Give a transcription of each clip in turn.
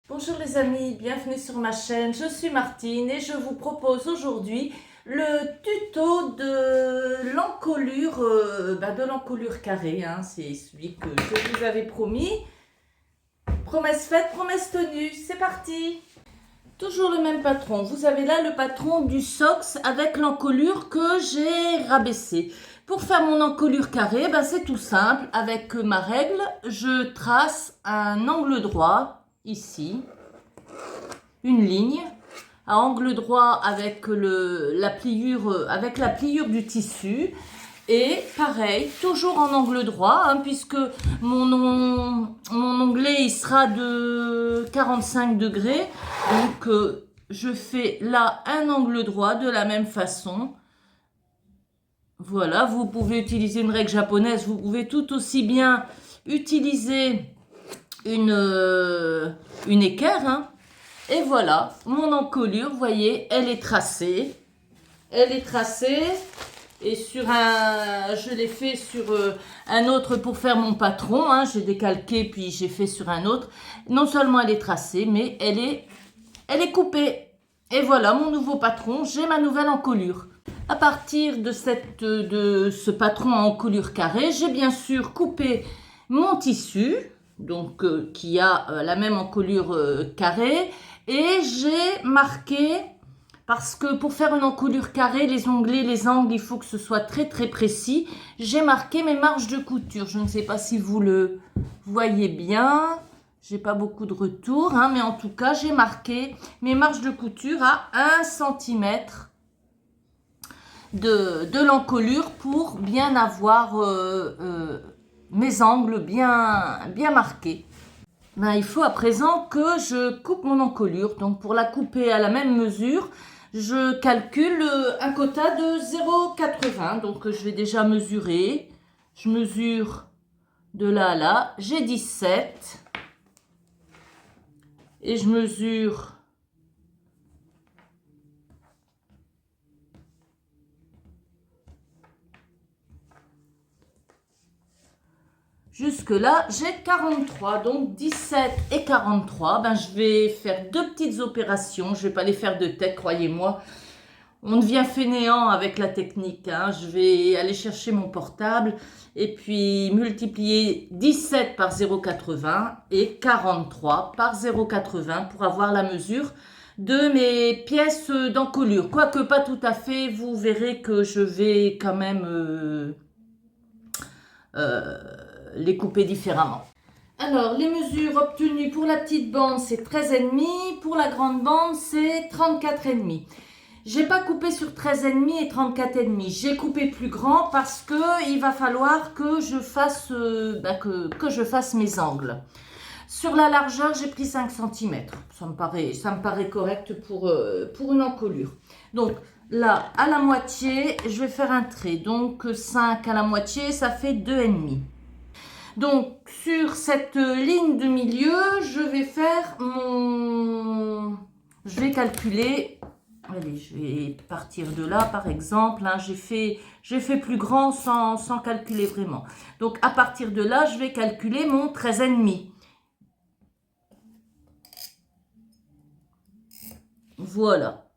Bonjour les amis, bienvenue sur ma chaîne, je suis Martine et je vous propose aujourd'hui le tuto de l'encolure carrée, hein. C'est celui que je vous avais promis. Promesse faite, promesse tenue, c'est parti. Toujours le même patron, vous avez là le patron du Socks avec l'encolure que j'ai rabaissé. Pour faire mon encolure carrée, c'est tout simple, avec ma règle, je trace un angle droit ici, une ligne à angle droit avec la pliure du tissu, et pareil, toujours en angle droit, hein, puisque mon onglet il sera de 45 degrés, donc je fais là un angle droit de la même façon. Voilà, vous pouvez utiliser une règle japonaise, vous pouvez tout aussi bien utiliser une équerre, hein. Et voilà, mon encolure, vous voyez, elle est tracée. Elle est tracée. Et je l'ai fait sur un autre pour faire mon patron, hein. J'ai décalqué, puis j'ai fait sur un autre. Non seulement elle est tracée, mais elle est coupée. Et voilà, mon nouveau patron, j'ai ma nouvelle encolure. À partir de ce patron en encolure carrée, j'ai bien sûr coupé mon tissu, donc qui a la même encolure carrée, et j'ai marqué, parce que pour faire une encolure carrée, les onglets, les angles, il faut que ce soit très très précis. J'ai marqué mes marges de couture. Je ne sais pas si vous le voyez bien. J'ai pas beaucoup de retours, hein, mais en tout cas, j'ai marqué mes marges de couture à 1 cm de l'encolure pour bien avoir mes angles bien marqués. Il faut à présent que je coupe mon encolure. Donc pour la couper à la même mesure, je calcule un quota de 0,80. Donc je vais déjà mesurer. Je mesure de là à là. J'ai 17. Et je mesure jusque là, j'ai 43, donc 17 et 43, je vais faire deux petites opérations, je ne vais pas les faire de tête, croyez-moi. On devient fainéant avec la technique, hein. Je vais aller chercher mon portable et puis multiplier 17 par 0,80 et 43 par 0,80 pour avoir la mesure de mes pièces d'encolure. Quoique pas tout à fait, vous verrez que je vais quand même les couper différemment. Alors, les mesures obtenues pour la petite bande, c'est 13,5. Pour la grande bande, c'est 34,5. J'ai pas coupé sur 13,5 et 34,5. J'ai coupé plus grand parce que il va falloir que je fasse, que je fasse mes angles. Sur la largeur, j'ai pris 5 cm. Ça me paraît correct pour une encolure. Donc, là, à la moitié, je vais faire un trait. Donc, 5 à la moitié, ça fait 2,5. Donc, sur cette ligne de milieu, je vais calculer. Allez, je vais partir de là, par exemple. Hein, j'ai fait plus grand sans calculer vraiment. Donc, à partir de là, je vais calculer mon 13,5. Voilà.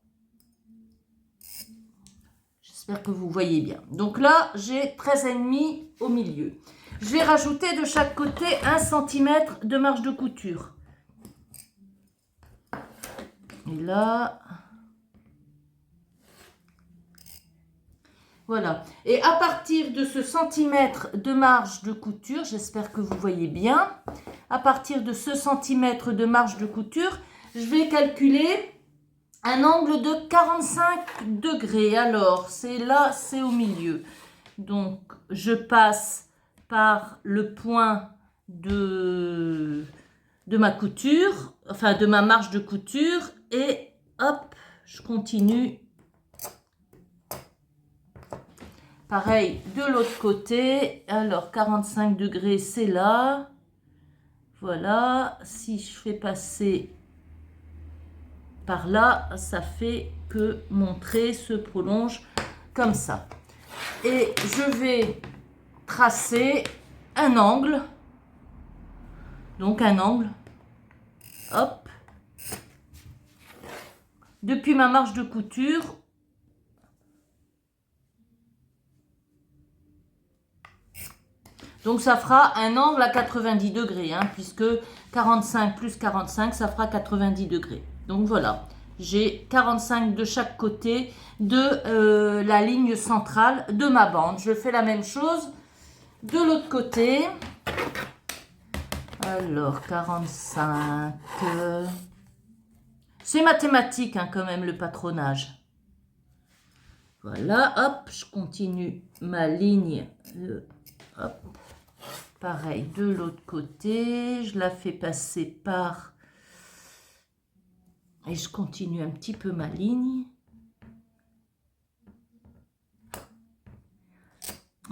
J'espère que vous voyez bien. Donc là, j'ai 13,5 au milieu. Je vais rajouter de chaque côté 1 cm de marge de couture. Et là, voilà. Et à partir de ce centimètre de marge de couture, j'espère que vous voyez bien, à partir de ce centimètre de marge de couture, je vais calculer un angle de 45 degrés. Alors, c'est là, c'est au milieu. Donc, je passe par le point de ma couture, enfin de ma marge de couture, et hop, je continue. Pareil de l'autre côté. Alors 45 degrés, c'est là. Voilà, si je fais passer par là, ça fait que mon trait se prolonge comme ça. Et je vais tracer un angle. Donc un angle. Hop. depuis ma marge de couture. Donc ça fera un angle à 90 degrés, hein, puisque 45 plus 45, ça fera 90 degrés. Donc voilà, j'ai 45 de chaque côté de la ligne centrale de ma bande. Je fais la même chose de l'autre côté. Alors 45, c'est mathématique, hein, quand même, le patronage. Voilà, hop, je continue ma ligne. Hop. Pareil, de l'autre côté, je la fais passer par... Et je continue un petit peu ma ligne.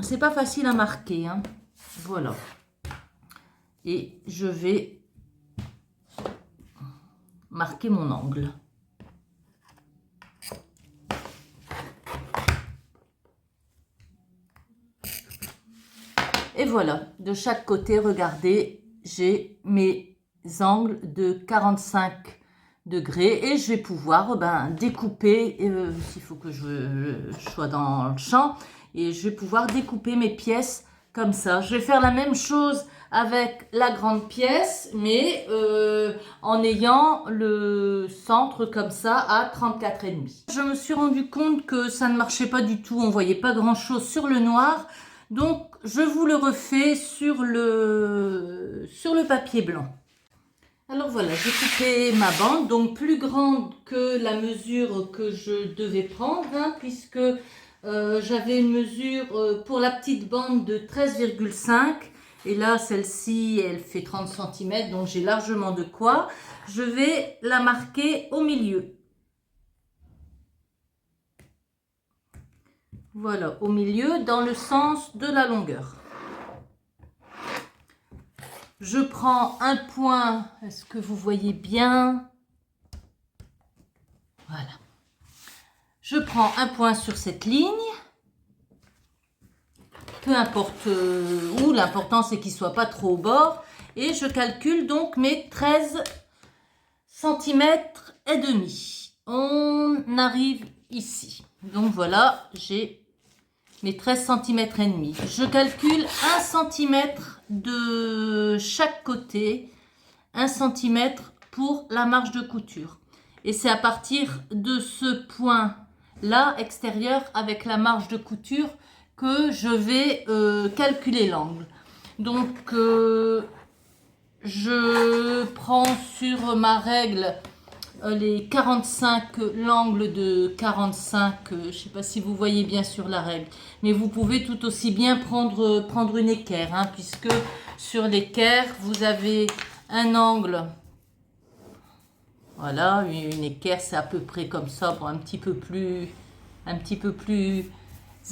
C'est pas facile à marquer, hein. Voilà. Et je vais marquer mon angle. Et voilà, de chaque côté, regardez, j'ai mes angles de 45 degrés et je vais pouvoir découper, il faut que je sois dans le champ, et je vais pouvoir découper mes pièces comme ça. Je vais faire la même chose avec la grande pièce, mais en ayant le centre comme ça à 34,5. Je me suis rendu compte que ça ne marchait pas du tout, on voyait pas grand chose sur le noir. Donc, je vous le refais sur le papier blanc. Alors voilà, j'ai coupé ma bande, donc plus grande que la mesure que je devais prendre, hein, puisque j'avais une mesure pour la petite bande de 13,5. Et là, celle-ci, elle fait 30 cm, donc j'ai largement de quoi. Je vais la marquer au milieu. Voilà, au milieu, dans le sens de la longueur. Je prends un point, est-ce que vous voyez bien? Voilà. Je prends un point sur cette ligne, peu importe où, l'important c'est qu'il ne soit pas trop au bord, et je calcule donc mes 13 cm et demi. On arrive ici. Donc voilà, j'ai mes 13 cm et demi. Je calcule 1 cm de chaque côté, 1 cm pour la marge de couture. Et c'est à partir de ce point-là, extérieur, avec la marge de couture, que je vais calculer l'angle. Donc, je prends sur ma règle les 45, l'angle de 45, je ne sais pas si vous voyez bien sur la règle, mais vous pouvez tout aussi bien prendre une équerre, hein, puisque sur l'équerre, vous avez un angle, voilà, une équerre, c'est à peu près comme ça, bon, un petit peu plus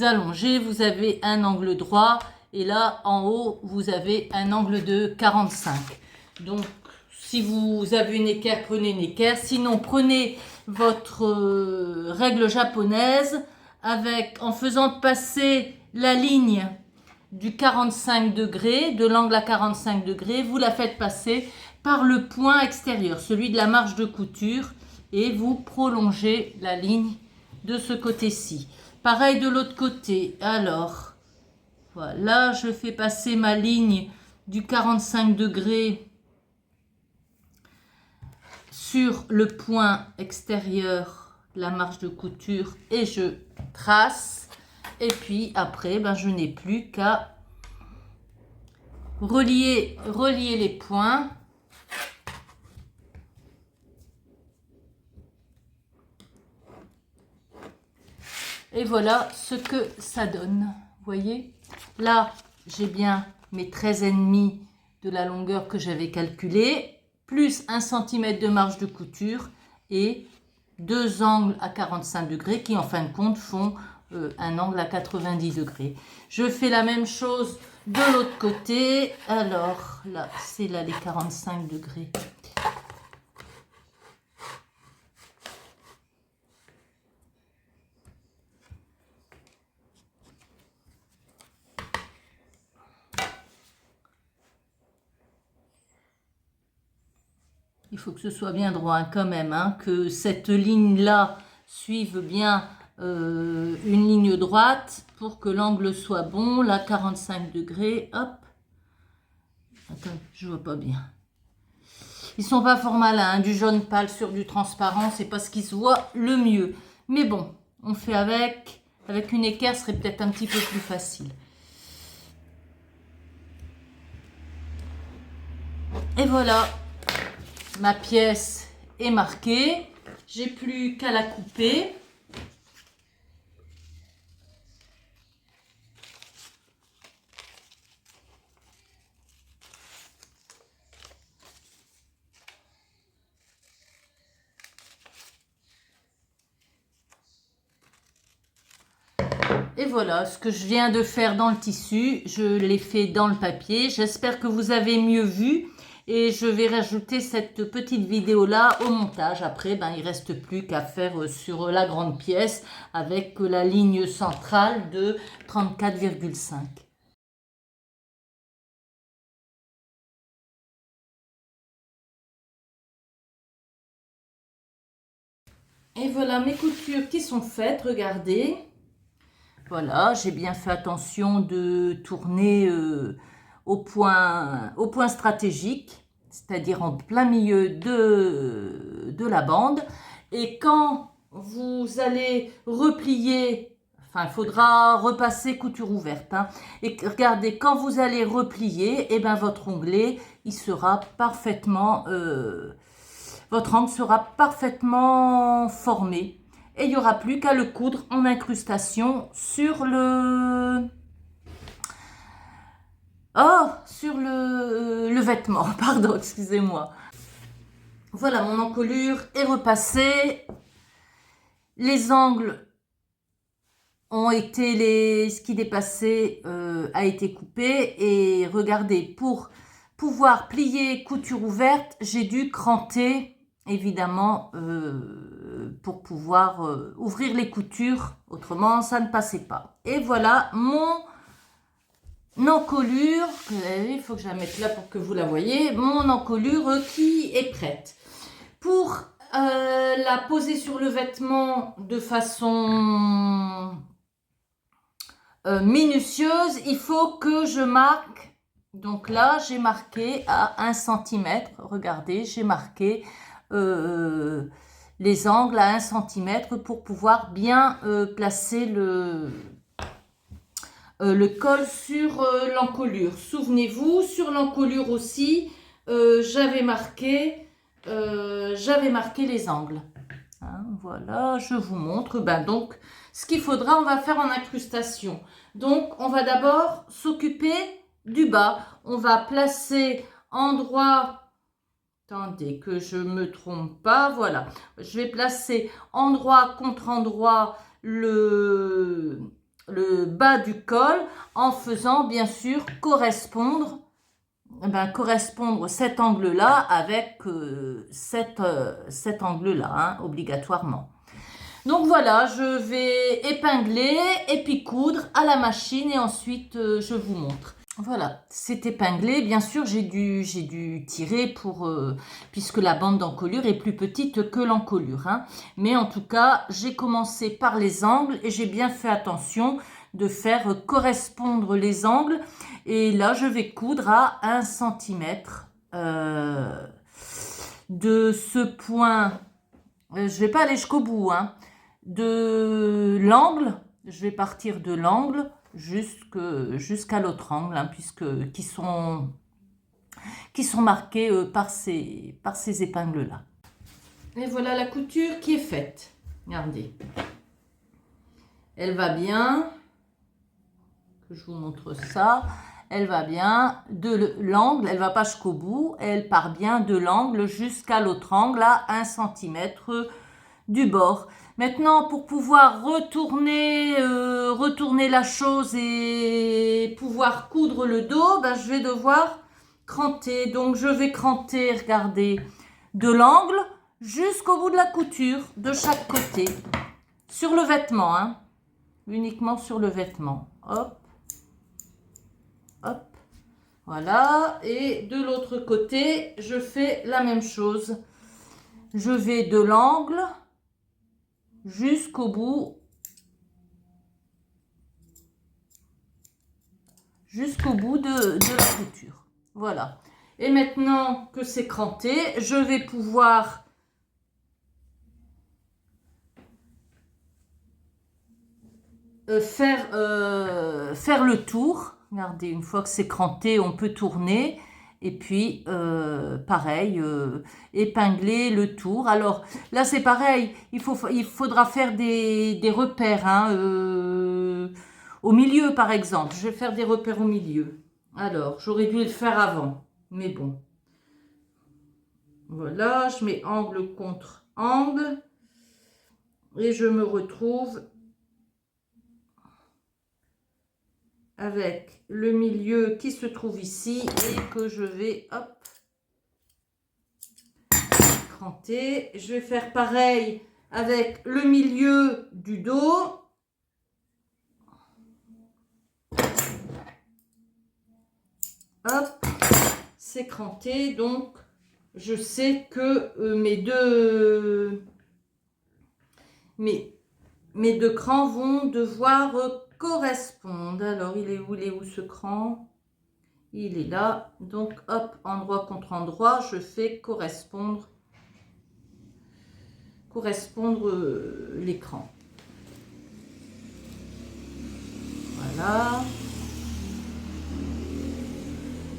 allongé, vous avez un angle droit, et là, en haut, vous avez un angle de 45. Donc, si vous avez une équerre, prenez une équerre. Sinon, prenez votre règle japonaise en faisant passer la ligne du 45 degrés, de l'angle à 45 degrés. Vous la faites passer par le point extérieur, celui de la marge de couture, et vous prolongez la ligne de ce côté-ci. Pareil de l'autre côté. Alors, voilà, je fais passer ma ligne du 45 degrés sur le point extérieur, la marge de couture, et je trace. Et puis après, je n'ai plus qu'à relier les points. Et voilà ce que ça donne. Vous voyez, là, j'ai bien mes 13,5 de la longueur que j'avais calculée, plus 1 cm de marge de couture et deux angles à 45 degrés qui, en fin de compte, font un angle à 90 degrés. Je fais la même chose de l'autre côté. Alors, là, c'est là les 45 degrés. Il faut que ce soit bien droit hein, quand même, hein, que cette ligne-là suive bien une ligne droite pour que l'angle soit bon. Là, 45 degrés, hop. Attends, je vois pas bien. Ils sont pas fort malins, hein, du jaune pâle sur du transparent, c'est pas ce qui se voit le mieux. Mais bon, on fait avec. Avec une équerre, ce serait peut-être un petit peu plus facile. Et voilà, ma pièce est marquée. J'ai plus qu'à la couper. Et voilà, ce que je viens de faire dans le tissu, je l'ai fait dans le papier. J'espère que vous avez mieux vu. Et je vais rajouter cette petite vidéo-là au montage. Après, ben, il ne reste plus qu'à faire sur la grande pièce avec la ligne centrale de 34,5. Et voilà mes coutures qui sont faites, regardez. Voilà, j'ai bien fait attention de tourner au point stratégique, c'est-à-dire en plein milieu de la bande. Et quand vous allez replier, enfin, il faudra repasser couture ouverte. Hein, et regardez, quand vous allez replier, et ben, votre onglet, il sera parfaitement, votre angle sera parfaitement formé. Et il n'y aura plus qu'à le coudre en incrustation sur le... Oh, sur le vêtement, pardon, excusez-moi. Voilà, mon encolure est repassée. Les angles ont été, ce qui dépassait a été coupé. Et regardez, pour pouvoir plier couture ouverte, j'ai dû cranter évidemment pour pouvoir ouvrir les coutures, autrement ça ne passait pas. Et voilà mon encolure, il faut que je la mette là pour que vous la voyez, mon encolure qui est prête. Pour la poser sur le vêtement de façon minutieuse, il faut que je marque. Donc là, j'ai marqué à 1 cm. Regardez, j'ai marqué les angles à 1 cm pour pouvoir bien placer le col sur l'encolure. Souvenez-vous, sur l'encolure aussi, j'avais marqué les angles. Hein, voilà, je vous montre. Ben donc, ce qu'il faudra, on va faire en incrustation. Donc, on va d'abord s'occuper du bas. On va placer endroit... Attendez que je ne me trompe pas. Voilà, je vais placer endroit contre endroit le bas du col en faisant bien sûr correspondre cet angle-là avec cet angle-là, hein, obligatoirement. Donc voilà, je vais épingler et puis coudre à la machine et ensuite je vous montre. Voilà, c'est épinglé. Bien sûr, j'ai dû tirer pour puisque la bande d'encolure est plus petite que l'encolure. Hein. Mais en tout cas, j'ai commencé par les angles et j'ai bien fait attention de faire correspondre les angles. Et là, je vais coudre à 1 cm de ce point. Je ne vais pas aller jusqu'au bout. Hein, de l'angle, je vais partir de l'angle jusqu'à l'autre angle, hein, qui sont marqués par ces épingles-là. Et voilà la couture qui est faite. Regardez. Elle va bien. Que je vous montre ça. Elle va bien de l'angle, elle ne va pas jusqu'au bout. Elle part bien de l'angle jusqu'à l'autre angle à 1 cm du bord. Maintenant, pour pouvoir retourner la chose et pouvoir coudre le dos, ben, je vais devoir cranter. Donc, je vais cranter, regardez, de l'angle jusqu'au bout de la couture, de chaque côté. Sur le vêtement, hein. Uniquement sur le vêtement. Hop, hop. Voilà, et de l'autre côté, je fais la même chose. Je vais de l'angle jusqu'au bout. Jusqu'au bout de la couture. Voilà. Et maintenant que c'est cranté, je vais pouvoir faire le tour. Regardez, une fois que c'est cranté, on peut tourner. Et puis, pareil, épingler le tour. Alors, là, c'est pareil. Il faudra faire des repères. Hein, au milieu, par exemple. Je vais faire des repères au milieu. Alors, j'aurais dû le faire avant. Mais bon. Voilà, je mets angle contre angle. Et je me retrouve avec le milieu qui se trouve ici et que je vais, hop, cranter. Je vais faire pareil avec le milieu du dos. Hop, c'est cranté, donc je sais que mes deux crans vont devoir correspondre. Alors, il est où ce cran? Il est là. Donc, hop, endroit contre endroit, je fais correspondre l'écran. Voilà.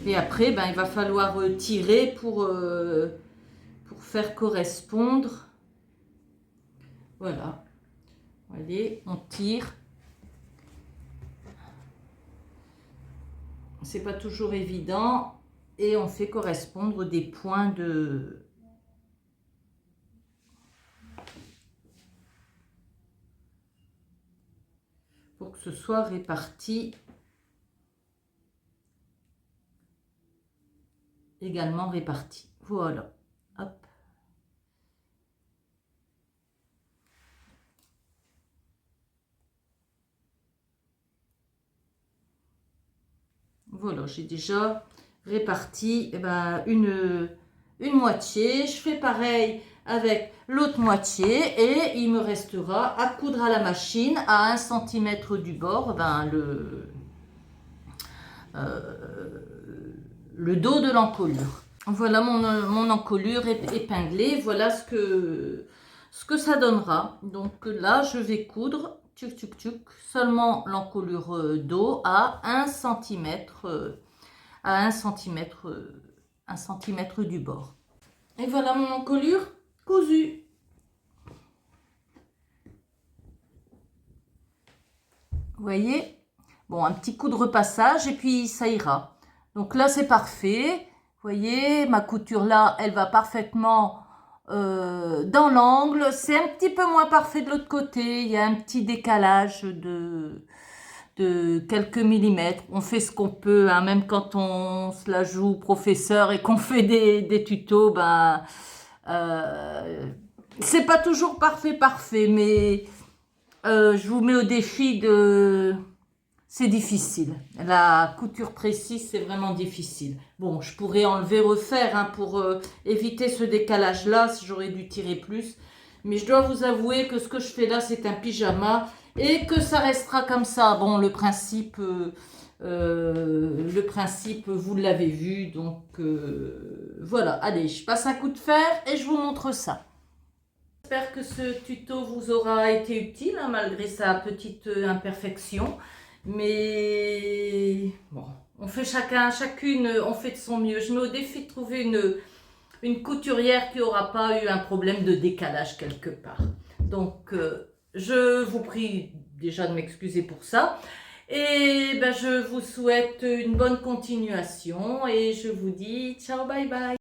Et après, ben, il va falloir tirer pour faire correspondre. Voilà. Allez, on tire. C'est pas toujours évident. Et on fait correspondre des points de... pour que ce soit réparti également réparti. Voilà. Hop. Voilà, j'ai déjà réparti une moitié. Je fais pareil avec l'autre moitié et il me restera à coudre à la machine à 1 cm du bord le dos de l'encolure. Voilà mon encolure épinglée. Voilà ce que ça donnera. Donc là, je vais coudre seulement l'encolure dos à 1 cm du bord. Et voilà mon encolure cousue. Vous voyez? Bon, un petit coup de repassage et puis ça ira. Donc là, c'est parfait. Vous voyez, ma couture là, elle va parfaitement dans l'angle. C'est un petit peu moins parfait de l'autre côté. Il y a un petit décalage de quelques millimètres. On fait ce qu'on peut, hein, même quand on se la joue professeur et qu'on fait des tutos, ben, c'est pas toujours parfait, mais je vous mets au défi de... C'est difficile. La couture précise, c'est vraiment difficile. Bon, je pourrais enlever, refaire hein, pour éviter ce décalage-là, si j'aurais dû tirer plus. Mais je dois vous avouer que ce que je fais là, c'est un pyjama et que ça restera comme ça. Bon, le principe, vous l'avez vu. Donc, voilà. Allez, je passe un coup de fer et je vous montre ça. J'espère que ce tuto vous aura été utile, hein, malgré sa petite imperfection. Mais bon, on fait chacune, on fait de son mieux. Je mets au défi de trouver une couturière qui n'aura pas eu un problème de décalage quelque part. Donc, je vous prie déjà de m'excuser pour ça. Et ben, je vous souhaite une bonne continuation et je vous dis ciao, bye bye.